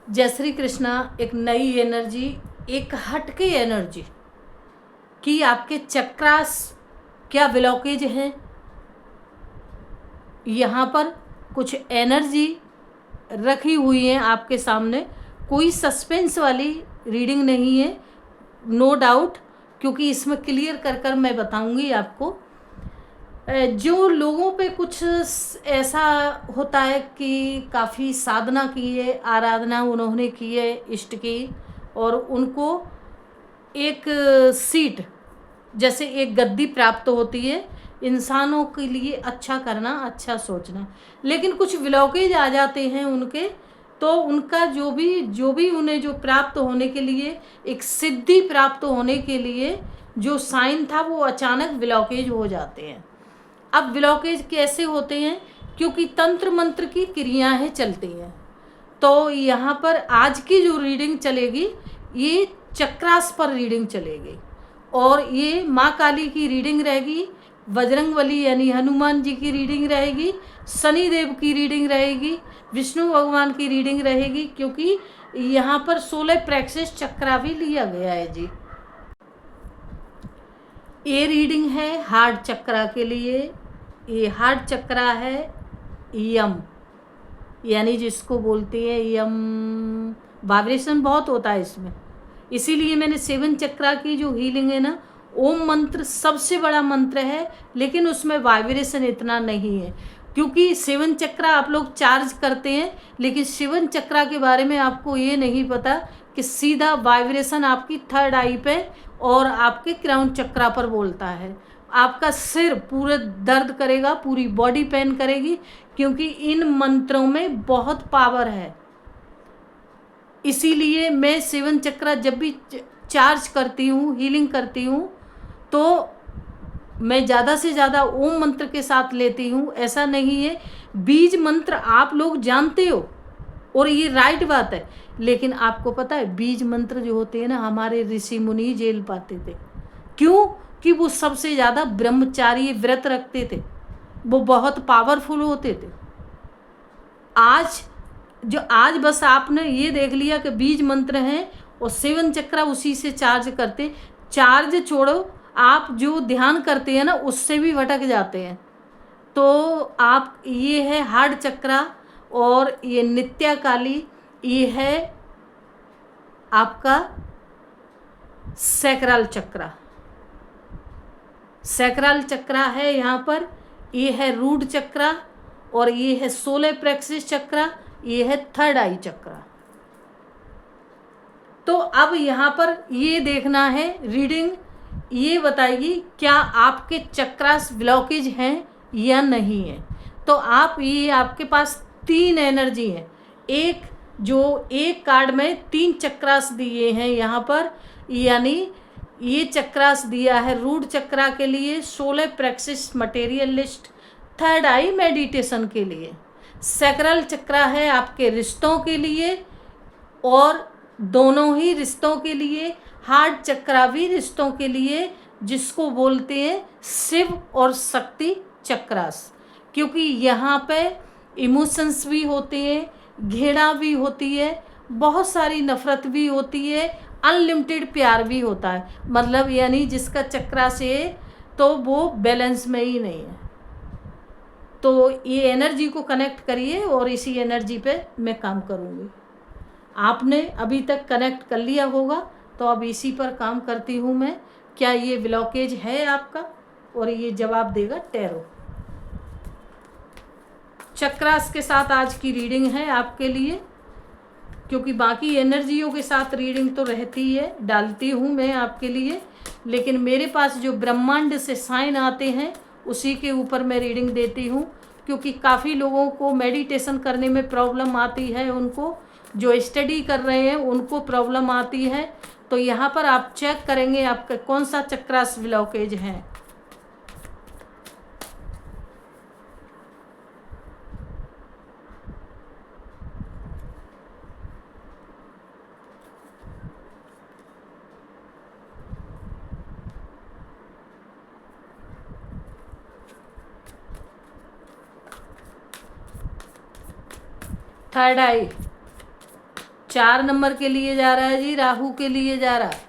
जय श्री कृष्णा। एक नई एनर्जी, एक हटके एनर्जी कि आपके चक्रास क्या ब्लॉकेज हैं। यहाँ पर कुछ एनर्जी रखी हुई है आपके सामने। कोई सस्पेंस वाली रीडिंग नहीं है, नो डाउट, क्योंकि इसमें क्लियर कर कर मैं बताऊंगी आपको। जो लोगों पे कुछ ऐसा होता है कि काफ़ी साधना की है, आराधना उन्होंने की है इष्ट की, और उनको एक सीट जैसे एक गद्दी प्राप्त होती है इंसानों के लिए, अच्छा करना, अच्छा सोचना, लेकिन कुछ ब्लॉकेज आ जाते हैं उनके, तो उनका जो भी उन्हें जो प्राप्त होने के लिए, एक सिद्धि प्राप्त होने के लिए जो साइन था वो अचानक ब्लॉकेज हो जाते हैं। अब ब्लॉकेज कैसे होते हैं? क्योंकि तंत्र मंत्र की क्रियाएं चलती हैं। तो यहाँ पर आज की जो रीडिंग चलेगी ये चक्रास पर रीडिंग चलेगी, और ये माँ काली की रीडिंग रहेगी, बजरंगबली यानी हनुमान जी की रीडिंग रहेगी, शनि देव की रीडिंग रहेगी, विष्णु भगवान की रीडिंग रहेगी, क्योंकि यहाँ पर 16 प्रेक्सिस चक्रा भी लिया गया है जी। ये रीडिंग है हार्ट चक्रा के लिए। ये हार्ट चक्रा है यम, यानी जिसको बोलते हैं यम। वाइब्रेशन बहुत होता है इसमें, इसीलिए मैंने 7 चक्रा की जो हीलिंग है ना, ओम मंत्र सबसे बड़ा मंत्र है, लेकिन उसमें वाइब्रेशन इतना नहीं है, क्योंकि 7 चक्रा आप लोग चार्ज करते हैं, लेकिन 7 चक्रा के बारे में आपको ये नहीं पता कि सीधा वाइब्रेशन आपकी थर्ड आई पे और आपके क्राउन चक्रा पर बोलता है। आपका सिर पूरे दर्द करेगा, पूरी बॉडी पेन करेगी, क्योंकि इन मंत्रों में बहुत पावर है। इसीलिए मैं 7 चक्रा जब भी चार्ज करती हूँ, हीलिंग करती हूँ, तो मैं ज़्यादा से ज़्यादा ओम मंत्र के साथ लेती हूँ। ऐसा नहीं है, बीज मंत्र आप लोग जानते हो और ये राइट बात है, लेकिन आपको पता है बीज मंत्र जो होते हैं ना, हमारे ऋषि मुनि झेल पाते थे। क्यों? कि वो सबसे ज़्यादा ब्रह्मचारी व्रत रखते थे, वो बहुत पावरफुल होते थे। आज बस आपने ये देख लिया कि बीज मंत्र हैं और 7 चक्रा उसी से चार्ज करते। चार्ज छोड़ो, आप जो ध्यान करते हैं ना उससे भी भटक जाते हैं। तो आप, ये है हार्ट चक्रा, और ये नित्या काली, ये है आपका सैक्रल चक्रा। सैक्रल चक्रा है यहाँ पर, ये है रूट चक्रा, और ये है 16 प्लेक्सिस चक्रा, ये है थर्ड आई चक्रा। तो अब यहाँ पर ये देखना है, रीडिंग ये बताएगी क्या आपके चक्रास ब्लॉकेज हैं या नहीं है। तो आप, ये आपके पास 3 एनर्जी है। एक जो एक कार्ड में 3 चक्रास दिए हैं यहाँ पर, यानी ये चक्रास दिया है रूट चक्रा के लिए, 16 प्रेक्सिस मटेरियलिस्ट, थर्ड आई मेडिटेशन के लिए। सैक्रल चक्रा है आपके रिश्तों के लिए, और दोनों ही रिश्तों के लिए। हार्ट चक्रा भी रिश्तों के लिए, जिसको बोलते हैं शिव और शक्ति चक्रास, क्योंकि यहाँ पे इमोशंस भी होते हैं, घृणा भी होती है, बहुत सारी नफरत भी होती है, अनलिमिटेड प्यार भी होता है। मतलब यानी जिसका चक्रा से तो वो बैलेंस में ही नहीं है। तो ये एनर्जी को कनेक्ट करिए और इसी एनर्जी पे मैं काम करूँगी। आपने अभी तक कनेक्ट कर लिया होगा, तो अब इसी पर काम करती हूँ मैं। क्या ये ब्लॉकेज है आपका? और ये जवाब देगा टैरो। चक्रास के साथ आज की रीडिंग है आपके लिए, क्योंकि बाकी एनर्जियों के साथ रीडिंग तो रहती है, डालती हूँ मैं आपके लिए, लेकिन मेरे पास जो ब्रह्मांड से साइन आते हैं उसी के ऊपर मैं रीडिंग देती हूँ, क्योंकि काफ़ी लोगों को मेडिटेशन करने में प्रॉब्लम आती है, उनको जो स्टडी कर रहे हैं उनको प्रॉब्लम आती है। तो यहाँ पर आप चेक करेंगे आपका कौन सा चक्रास ब्लॉकेज है। थर्ड आई, 4 नंबर के लिए जा रहा है जी, राहु के लिए जा रहा है।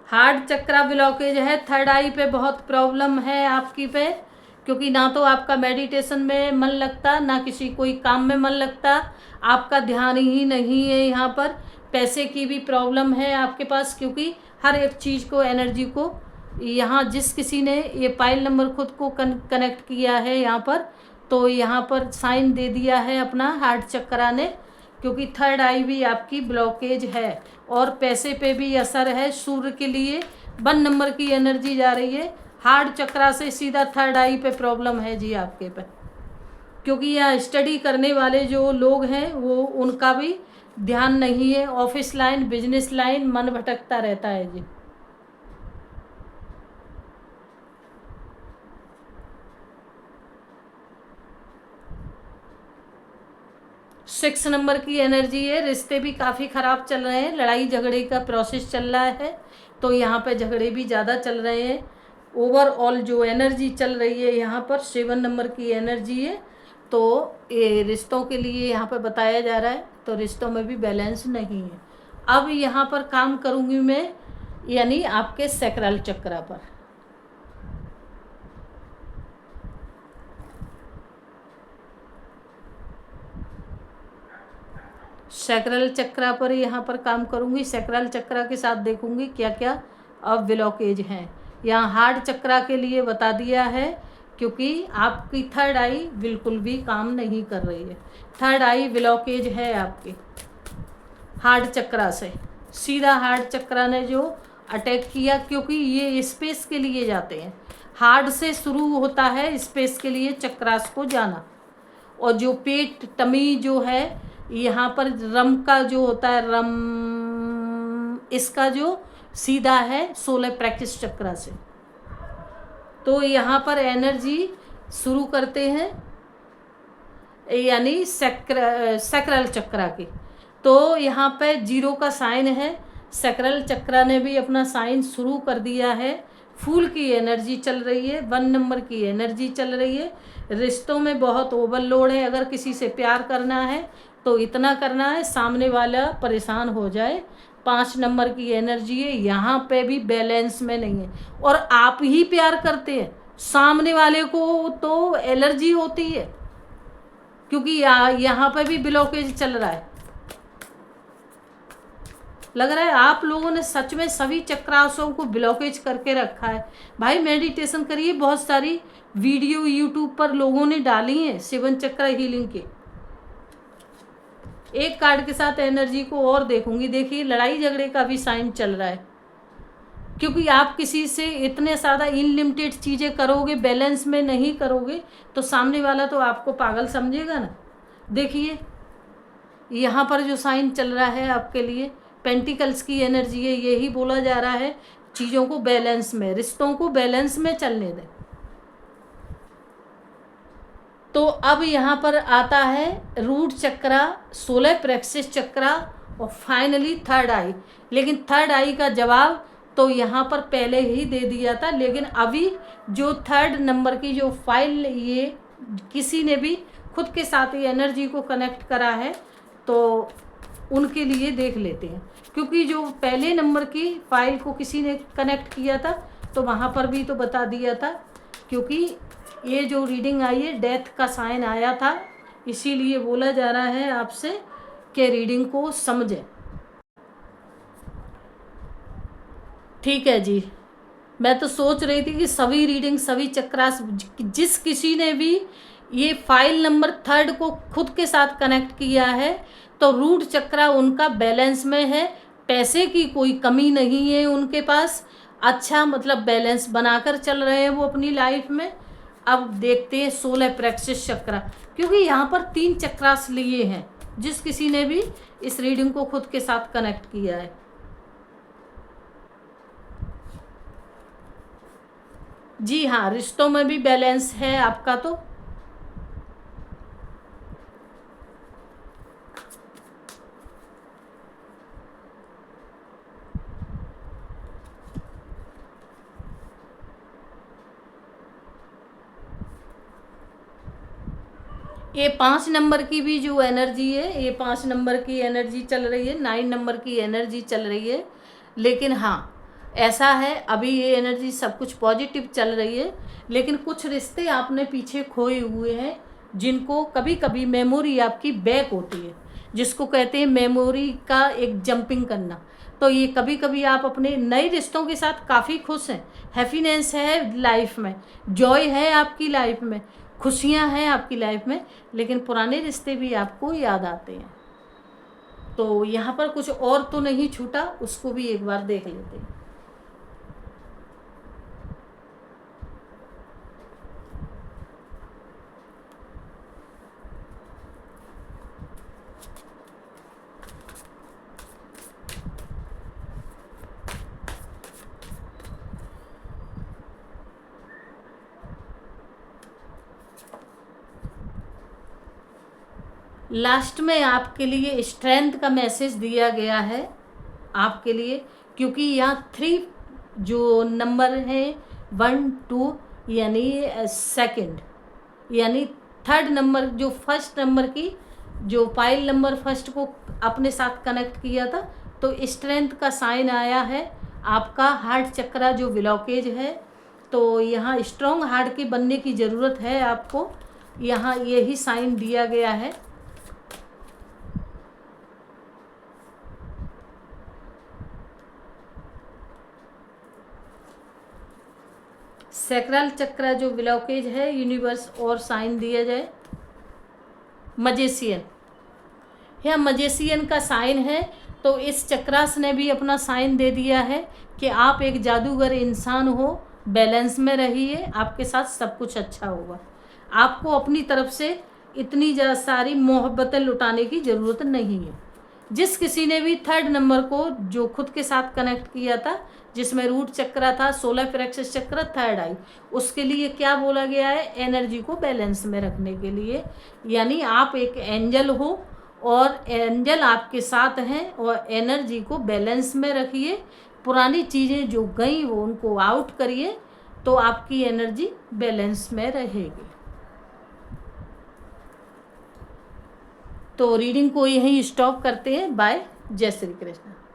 हार्ट चक्रा ब्लॉकेज है, थर्ड आई पे बहुत प्रॉब्लम है आपकी पे, क्योंकि ना तो आपका मेडिटेशन में मन लगता, ना किसी कोई काम में मन लगता, आपका ध्यान ही नहीं है यहाँ पर। पैसे की भी प्रॉब्लम है आपके पास, क्योंकि हर एक चीज़ को, एनर्जी को, यहाँ जिस किसी ने ये पाइल नंबर खुद को कनेक्ट किया है यहाँ पर, तो यहाँ पर साइन दे दिया है अपना हार्ट चक्रा ने, क्योंकि थर्ड आई भी आपकी ब्लॉकेज है और पैसे पे भी असर है। सूर्य के लिए 1 नंबर की एनर्जी जा रही है, हार्ट चक्रा से सीधा थर्ड आई पे प्रॉब्लम है जी आपके पे, क्योंकि यहाँ स्टडी करने वाले जो लोग हैं वो, उनका भी ध्यान नहीं है, ऑफिस लाइन, बिजनेस लाइन, मन भटकता रहता है जी। सिक्स नंबर की एनर्जी है, रिश्ते भी काफ़ी ख़राब चल रहे हैं, लड़ाई झगड़े का प्रोसेस चल रहा है, तो यहाँ पे झगड़े भी ज़्यादा चल रहे हैं। ओवरऑल जो एनर्जी चल रही है यहाँ पर 7 नंबर की एनर्जी है, तो ये रिश्तों के लिए यहाँ पर बताया जा रहा है, तो रिश्तों में भी बैलेंस नहीं है। अब यहाँ पर काम करूँगी मैं, यानी आपके सैक्रल चक्रा पर। सैक्रल चक्रा पर यहाँ पर काम करूँगी, सैक्रल चक्रा के साथ देखूँगी क्या क्या अब ब्लॉकेज हैं। यहाँ हार्ट चक्रा के लिए बता दिया है, क्योंकि आपकी थर्ड आई बिल्कुल भी काम नहीं कर रही है, थर्ड आई ब्लॉकेज है आपकी हार्ट चक्रा से। सीधा हार्ट चक्रा ने जो अटैक किया, क्योंकि ये स्पेस के लिए जाते हैं, हार्ट से शुरू होता है स्पेस के लिए चक्रास को जाना, और जो पेट टमी जो है यहाँ पर रम का जो होता है, रम इसका जो सीधा है सोलर प्रेक्टिस चक्रा से। तो यहाँ पर एनर्जी शुरू करते हैं, यानी सैक्रल चक्रा की, तो यहाँ पे 0 का साइन है, सैक्रल चक्रा ने भी अपना साइन शुरू कर दिया है। फूल की एनर्जी चल रही है, 1 नंबर की एनर्जी चल रही है, रिश्तों में बहुत ओवरलोड है। अगर किसी से प्यार करना है तो इतना करना है सामने वाला परेशान हो जाए। 5 नंबर की एनर्जी है, यहाँ पे भी बैलेंस में नहीं है, और आप ही प्यार करते हैं, सामने वाले को तो एलर्जी होती है, क्योंकि यहाँ पे भी ब्लॉकेज चल रहा है। लग रहा है आप लोगों ने सच में सभी चक्रासों को ब्लॉकेज करके रखा है। भाई मेडिटेशन करिए, बहुत सारी वीडियो यूट्यूब पर लोगों ने डाली हैं 7 चक्रा हीलिंग के। एक कार्ड के साथ एनर्जी को और देखूंगी। देखिए लड़ाई झगड़े का भी साइन चल रहा है, क्योंकि आप किसी से इतने ज़्यादा इनलिमिटेड चीज़ें करोगे, बैलेंस में नहीं करोगे, तो सामने वाला तो आपको पागल समझेगा ना। देखिए यहाँ पर जो साइन चल रहा है आपके लिए, पेंटिकल्स की एनर्जी है, यही बोला जा रहा है चीज़ों को बैलेंस में, रिश्तों को बैलेंस में चलने दें। तो अब यहाँ पर आता है रूट चक्रा, सोलर प्लेक्सस चक्रा, और फाइनली थर्ड आई। लेकिन थर्ड आई का जवाब तो यहाँ पर पहले ही दे दिया था, लेकिन अभी जो थर्ड नंबर की जो फाइल, ये किसी ने भी खुद के साथ ही एनर्जी को कनेक्ट करा है, तो उनके लिए देख लेते हैं। क्योंकि जो पहले नंबर की फाइल को किसी ने कनेक्ट किया था, तो वहाँ पर भी तो बता दिया था, क्योंकि ये जो रीडिंग आई है डेथ का साइन आया था, इसीलिए बोला जा रहा है आपसे कि रीडिंग को समझें। ठीक है जी, मैं तो सोच रही थी कि सभी रीडिंग, सभी चक्रास, जिस किसी ने भी ये फाइल नंबर थर्ड को खुद के साथ कनेक्ट किया है, तो रूट चक्रा उनका बैलेंस में है, पैसे की कोई कमी नहीं है उनके पास, अच्छा मतलब बैलेंस बनाकर चल रहे हैं वो अपनी लाइफ में। अब देखते हैं सोलर प्लेक्सस चक्रा, क्योंकि यहाँ पर 3 चक्रास लिए हैं जिस किसी ने भी इस रीडिंग को खुद के साथ कनेक्ट किया है। जी हाँ, रिश्तों में भी बैलेंस है आपका। तो ये 5 नंबर की भी जो एनर्जी है, ये 5 नंबर की एनर्जी चल रही है, 9 नंबर की एनर्जी चल रही है। लेकिन हाँ, ऐसा है अभी ये एनर्जी सब कुछ पॉजिटिव चल रही है, लेकिन कुछ रिश्ते आपने पीछे खोए हुए हैं, जिनको कभी कभी मेमोरी आपकी बैक होती है, जिसको कहते हैं मेमोरी का एक जंपिंग करना। तो ये कभी कभी आप अपने नए रिश्तों के साथ काफ़ी खुश हैं, हैप्पीनेस है लाइफ में, जॉय है आपकी लाइफ में, खुशियां हैं आपकी लाइफ में, लेकिन पुराने रिश्ते भी आपको याद आते हैं। तो यहाँ पर कुछ और तो नहीं छूटा, उसको भी एक बार देख लेते हैं। लास्ट में आपके लिए स्ट्रेंथ का मैसेज दिया गया है आपके लिए, क्योंकि यहाँ 3 जो नंबर है 1 2 यानी सेकंड, यानी थर्ड नंबर जो फर्स्ट नंबर की जो फाइल नंबर फर्स्ट को अपने साथ कनेक्ट किया था, तो स्ट्रेंथ का साइन आया है। आपका हार्ट चक्रा जो ब्लॉकेज है, तो यहाँ स्ट्रॉन्ग हार्ट के बनने की ज़रूरत है आपको, यहाँ यही साइन दिया गया है। सैक्रल चक्र जो ब्लॉकेज है, यूनिवर्स और साइन दिया जाए मजेशियन, यह मजेशियन का साइन है। तो इस चक्रास ने भी अपना साइन दे दिया है कि आप एक जादूगर इंसान हो, बैलेंस में रहिए, आपके साथ सब कुछ अच्छा होगा। आपको अपनी तरफ से इतनी सारी मोहब्बतें लुटाने की ज़रूरत नहीं है। जिस किसी ने भी थर्ड नंबर को जो खुद के साथ कनेक्ट किया था, जिसमें रूट चक्र था, सोलर प्लेक्सस चक्र, थर्ड आई, उसके लिए क्या बोला गया है, एनर्जी को बैलेंस में रखने के लिए। यानी आप एक एंजल हो और एंजल आपके साथ हैं, और एनर्जी को बैलेंस में रखिए। पुरानी चीज़ें जो गई वो उनको आउट करिए, तो आपकी एनर्जी बैलेंस में रहेगी। तो रीडिंग को यहीं स्टॉप करते हैं। बाय, जय श्री कृष्ण।